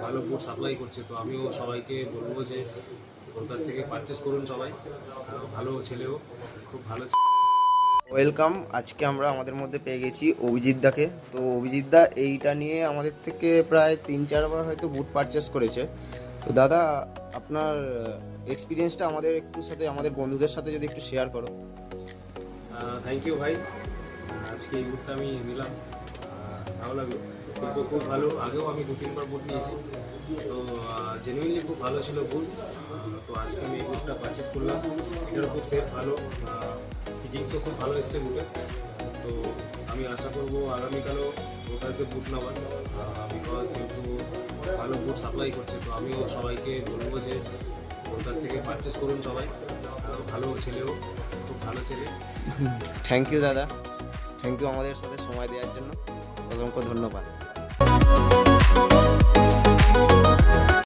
ভালো বুট সাপ্লাই করছে। তো আমিও সবাইকে বলবো যে ওর কাছ থেকে পারচেস করুন সবাই। ভালো ছেলেও, খুব ভালো। ওয়েলকাম। আজকে আমরা আমাদের মধ্যে পেয়ে গেছি অভিজিৎ দাকে। তো অভিজিৎ দা এইটা নিয়ে আমাদের থেকে প্রায় 3-4 বার হয়তো বুট পারচেস করেছে। তো দাদা, আপনার এক্সপিরিয়েন্সটা আমাদের আমাদের বন্ধুদের সাথে যদি একটু শেয়ার করো। থ্যাংক ইউ ভাই, আজকে এই বুটটা আমি নিলাম, ভালো লাগলো। শিল্প খুব ভালো, আগেও আমি 2-3 বার বুট নিয়েছি, তো জেনুইনলি খুব ভালো ছিল বুট। তো আজকে আমি এই বুটটা পারচেস করলাম, এটারও খুব সেফ ভালো, ফিটিংসও খুব ভালো এসছে বুটের। তো আমি আশা করবো আগামীকালও ওর কাছ থেকে বুট নেওয়ার, বিকজ যেহেতু ভালো বুট সাপ্লাই করছে। তো আমিও সবাইকে বলবো যে ওর কাছ থেকে পারচেস করুন সবাই, ভালো ছেলেও, খুব ভালো ছেলে। থ্যাংক ইউ দাদা, থ্যাংক ইউ আমাদের সাথে সময় দেওয়ার জন্য, অসংখ্য ধন্যবাদ।